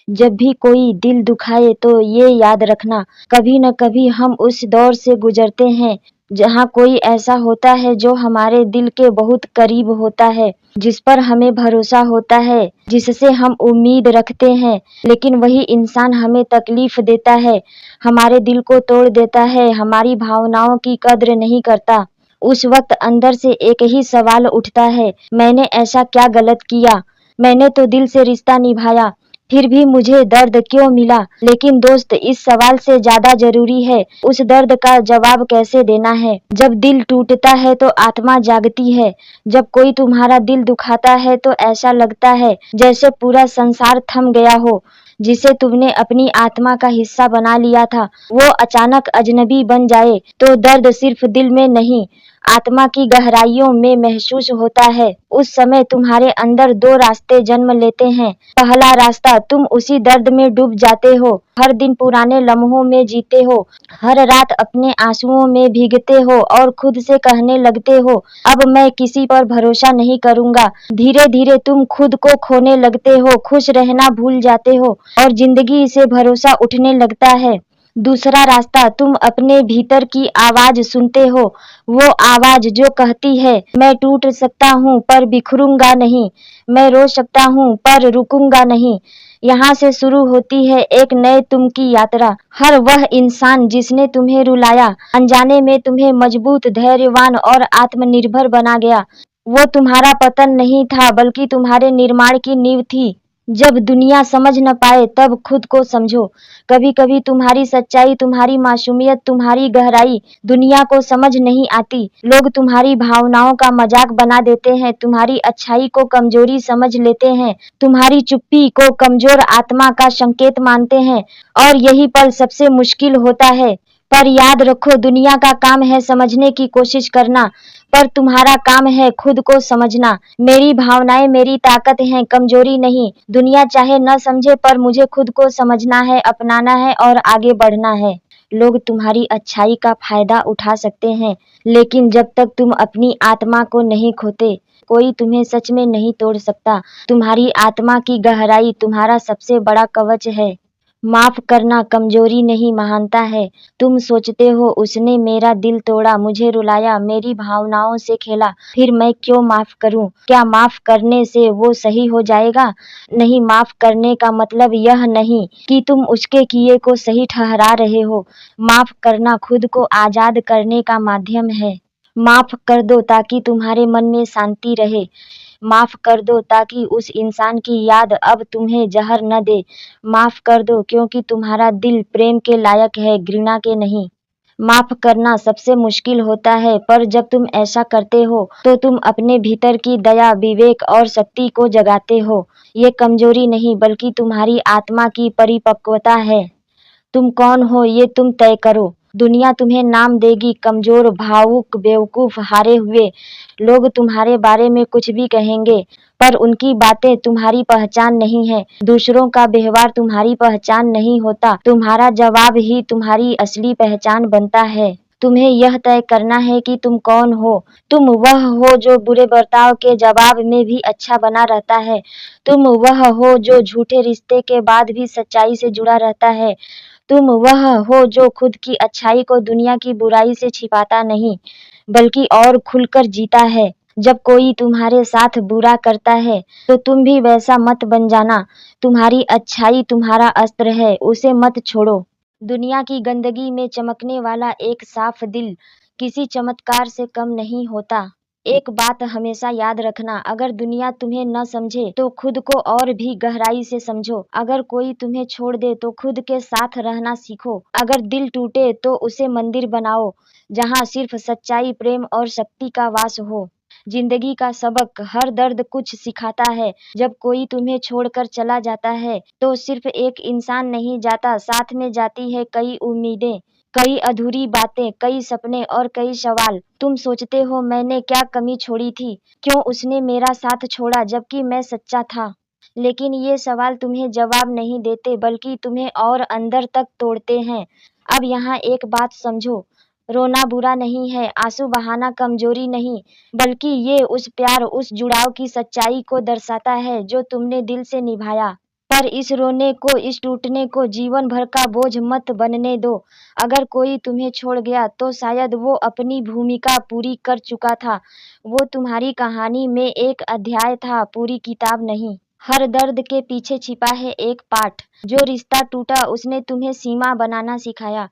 जब भी कोई दिल दुखाए तो ये याद रखना, कभी न कभी हम उस दौर से गुजरते हैं जहाँ कोई ऐसा होता है जो हमारे दिल के बहुत करीब होता है, जिस पर हमें भरोसा होता है, जिससे हम उम्मीद रखते हैं, लेकिन वही इंसान हमें तकलीफ देता है, हमारे दिल को तोड़ देता है, हमारी भावनाओं की कद्र नहीं करता। उस वक्त अंदर से एक ही सवाल उठता है, मैंने ऐसा क्या गलत किया? मैंने तो दिल से रिश्ता निभाया, फिर भी मुझे दर्द क्यों मिला? लेकिन दोस्त, इस सवाल से ज्यादा जरूरी है उस दर्द का जवाब कैसे देना है। जब दिल टूटता है तो आत्मा जागती है। जब कोई तुम्हारा दिल दुखाता है तो ऐसा लगता है जैसे पूरा संसार थम गया हो। जिसे तुमने अपनी आत्मा का हिस्सा बना लिया था, वो अचानक अजनबी बन जाए तो दर्द सिर्फ दिल में नहीं, आत्मा की गहराइयों में महसूस होता है। उस समय तुम्हारे अंदर दो रास्ते जन्म लेते हैं। पहला रास्ता, तुम उसी दर्द में डूब जाते हो, हर दिन पुराने लम्हों में जीते हो, हर रात अपने आंसुओं में भीगते हो और खुद से कहने लगते हो, अब मैं किसी पर भरोसा नहीं करूंगा। धीरे धीरे तुम खुद को खोने लगते हो, खुश रहना भूल जाते हो और जिंदगी से भरोसा उठने लगता है। दूसरा रास्ता, तुम अपने भीतर की आवाज सुनते हो, वो आवाज जो कहती है, मैं टूट सकता हूँ पर बिखरूंगा नहीं, मैं रो सकता हूँ पर रुकूंगा नहीं। यहाँ से शुरू होती है एक नए तुम की यात्रा। हर वह इंसान जिसने तुम्हें रुलाया, अनजाने में तुम्हें मजबूत, धैर्यवान और आत्मनिर्भर बना गया, वो तुम्हारा पतन नहीं था बल्कि तुम्हारे निर्माण की नींव थी। जब दुनिया समझ न पाए तब खुद को समझो। कभी कभी तुम्हारी सच्चाई, तुम्हारी मासूमियत, तुम्हारी गहराई दुनिया को समझ नहीं आती। लोग तुम्हारी भावनाओं का मजाक बना देते हैं, तुम्हारी अच्छाई को कमजोरी समझ लेते हैं, तुम्हारी चुप्पी को कमजोर आत्मा का संकेत मानते हैं और यही पल सबसे मुश्किल होता है। पर याद रखो, दुनिया का काम है समझने की कोशिश करना, पर तुम्हारा काम है खुद को समझना। मेरी भावनाएं मेरी ताकत हैं, कमजोरी नहीं। दुनिया चाहे न समझे पर मुझे खुद को समझना है, अपनाना है और आगे बढ़ना है। लोग तुम्हारी अच्छाई का फायदा उठा सकते हैं, लेकिन जब तक तुम अपनी आत्मा को नहीं खोते, कोई तुम्हें सच में नहीं तोड़ सकता। तुम्हारी आत्मा की गहराई तुम्हारा सबसे बड़ा कवच है। माफ करना कमजोरी नहीं, महानता है। तुम सोचते हो उसने मेरा दिल तोड़ा, मुझे रुलाया, मेरी भावनाओं से खेला, फिर मैं क्यों माफ करूं? क्या माफ करने से वो सही हो जाएगा? नहीं, माफ करने का मतलब यह नहीं कि तुम उसके किए को सही ठहरा रहे हो। माफ करना खुद को आजाद करने का माध्यम है। माफ कर दो ताकि तुम्हारे मन में शांति रहे। माफ कर दो ताकि उस इंसान की याद अब तुम्हें जहर न दे। माफ कर दो क्योंकि तुम्हारा दिल प्रेम के लायक है, घृणा के नहीं। माफ करना सबसे मुश्किल होता है, पर जब तुम ऐसा करते हो तो तुम अपने भीतर की दया, विवेक और शक्ति को जगाते हो। ये कमजोरी नहीं बल्कि तुम्हारी आत्मा की परिपक्वता है। तुम कौन हो ये तुम तय करो। दुनिया तुम्हें नाम देगी कमजोर, भावुक, बेवकूफ, हारे हुए। लोग तुम्हारे बारे में कुछ भी कहेंगे, पर उनकी बातें तुम्हारी पहचान नहीं है। दूसरों का व्यवहार तुम्हारी पहचान नहीं होता, तुम्हारा जवाब ही तुम्हारी असली पहचान बनता है। तुम्हें यह तय करना है कि तुम कौन हो। तुम वह हो जो बुरे बर्ताव के जवाब में भी अच्छा बना रहता है। तुम वह हो जो झूठे रिश्ते के बाद भी सच्चाई से जुड़ा रहता है। तुम वह हो जो खुद की अच्छाई को दुनिया की बुराई से छिपाता नहीं, बल्कि और खुलकर जीता है। जब कोई तुम्हारे साथ बुरा करता है तो तुम भी वैसा मत बन जाना। तुम्हारी अच्छाई तुम्हारा अस्त्र है, उसे मत छोड़ो। दुनिया की गंदगी में चमकने वाला एक साफ दिल किसी चमत्कार से कम नहीं होता। एक बात हमेशा याद रखना, अगर दुनिया तुम्हें न समझे तो खुद को और भी गहराई से समझो। अगर कोई तुम्हें छोड़ दे तो खुद के साथ रहना सीखो। अगर दिल टूटे तो उसे मंदिर बनाओ, जहाँ सिर्फ सच्चाई, प्रेम और शक्ति का वास हो। जिंदगी का सबक, हर दर्द कुछ सिखाता है। जब कोई तुम्हें छोड़कर चला जाता है तो सिर्फ एक इंसान नहीं जाता, साथ में जाती है कई उम्मीदें, कई अधूरी बातें, कई सपने और कई सवाल। तुम सोचते हो मैंने क्या कमी छोड़ी थी, क्यों उसने मेरा साथ छोड़ा जबकि मैं सच्चा था। लेकिन ये सवाल तुम्हें जवाब नहीं देते बल्कि तुम्हें और अंदर तक तोड़ते हैं। अब यहाँ एक बात समझो, रोना बुरा नहीं है, आंसू बहाना कमजोरी नहीं, बल्कि ये उस प्यार, उस जुड़ाव की सच्चाई को दर्शाता है जो तुमने दिल से निभाया। पर इस रोने को, इस टूटने को जीवन भर का बोझ मत बनने दो। अगर कोई तुम्हें छोड़ गया तो शायद वो अपनी भूमिका पूरी कर चुका था। वो तुम्हारी कहानी में एक अध्याय था, पूरी किताब नहीं। हर दर्द के पीछे छिपा है एक पाठ। जो रिश्ता टूटा उसने तुम्हें सीमा बनाना सिखाया।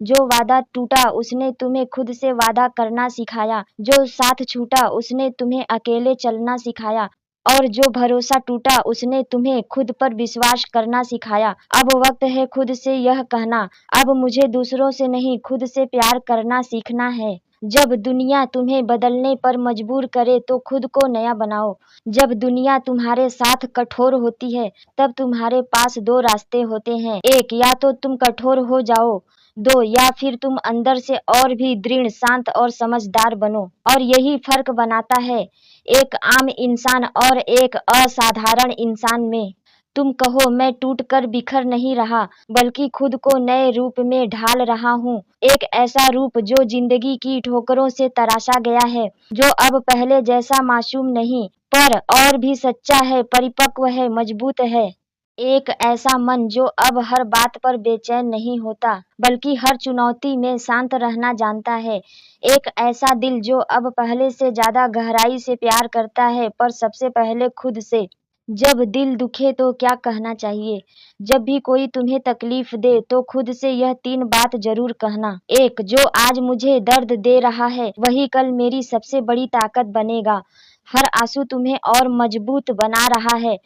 जो वादा टूटा उसने तुम्हें खुद से वादा करना सिखाया। जो साथ छूटा उसने तुम्हें अकेले चलना सिखाया। और जो भरोसा टूटा उसने तुम्हें खुद पर विश्वास करना सिखाया। अब वक्त है खुद से यह कहना, अब मुझे दूसरों से नहीं खुद से प्यार करना सीखना है। जब दुनिया तुम्हें बदलने पर मजबूर करे तो खुद को नया बनाओ। जब दुनिया तुम्हारे साथ कठोर होती है तब तुम्हारे पास दो रास्ते होते हैं। एक, या तो तुम कठोर हो जाओ। दो, या फिर तुम अंदर से और भी दृढ़, शांत और समझदार बनो। और यही फर्क बनाता है एक आम इंसान और एक असाधारण इंसान में। तुम कहो मैं टूट कर बिखर नहीं रहा, बल्कि खुद को नए रूप में ढाल रहा हूँ। एक ऐसा रूप जो जिंदगी की ठोकरों से तराशा गया है, जो अब पहले जैसा मासूम नहीं, पर और भी सच्चा है, परिपक्व है, मजबूत है। एक ऐसा मन जो अब हर बात पर बेचैन नहीं होता, बल्कि हर चुनौती में शांत रहना जानता है। एक ऐसा दिल जो अब पहले से ज्यादा गहराई से प्यार करता है, पर सबसे पहले खुद से। जब दिल दुखे तो क्या कहना चाहिए? जब भी कोई तुम्हें तकलीफ दे तो खुद से यह 3 बात जरूर कहना। एक, जो आज मुझे दर्द दे रहा है वही कल मेरी सबसे बड़ी ताकत बनेगा। हर आंसू तुम्हें और मजबूत बना रहा है।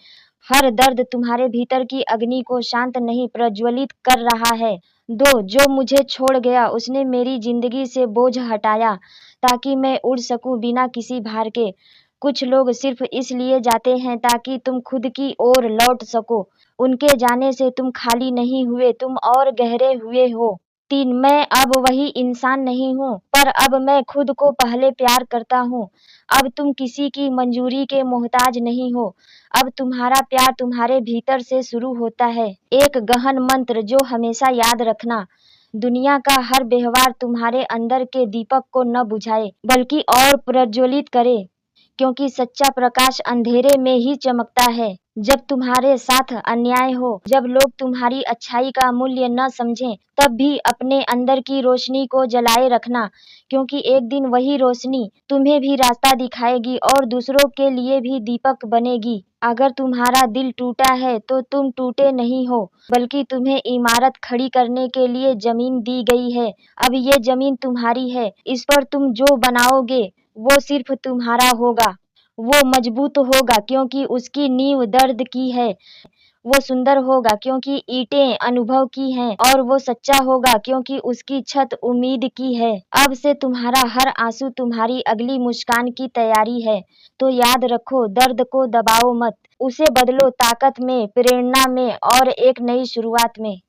हर दर्द तुम्हारे भीतर की अग्नि को शांत नहीं, प्रज्वलित कर रहा है। दो, जो मुझे छोड़ गया उसने मेरी जिंदगी से बोझ हटाया, ताकि मैं उड़ सकूं बिना किसी भार के। कुछ लोग सिर्फ इसलिए जाते हैं ताकि तुम खुद की ओर लौट सको। उनके जाने से तुम खाली नहीं हुए, तुम और गहरे हुए हो। 3, मैं अब वही इंसान नहीं हूँ, पर अब मैं खुद को पहले प्यार करता हूँ। अब तुम किसी की मंजूरी के मोहताज नहीं हो। अब तुम्हारा प्यार तुम्हारे भीतर से शुरू होता है। एक गहन मंत्र जो हमेशा याद रखना, दुनिया का हर व्यवहार तुम्हारे अंदर के दीपक को न बुझाए, बल्कि और प्रज्वलित करे। क्योंकि सच्चा प्रकाश अंधेरे में ही चमकता है। जब तुम्हारे साथ अन्याय हो, जब लोग तुम्हारी अच्छाई का मूल्य न समझें, तब भी अपने अंदर की रोशनी को जलाए रखना, क्योंकि एक दिन वही रोशनी तुम्हें भी रास्ता दिखाएगी और दूसरों के लिए भी दीपक बनेगी। अगर तुम्हारा दिल टूटा है तो तुम टूटे नहीं हो, बल्कि तुम्हें इमारत खड़ी करने के लिए जमीन दी गई है। अब ये जमीन तुम्हारी है, इस पर तुम जो बनाओगे वो सिर्फ तुम्हारा होगा। वो मजबूत होगा क्योंकि उसकी नींव दर्द की है। वो सुंदर होगा क्योंकि ईंटें अनुभव की हैं, और वो सच्चा होगा क्योंकि उसकी छत उम्मीद की है। अब से तुम्हारा हर आंसू तुम्हारी अगली मुस्कान की तैयारी है। तो याद रखो, दर्द को दबाओ मत, उसे बदलो ताकत में, प्रेरणा में और एक नई शुरुआत में।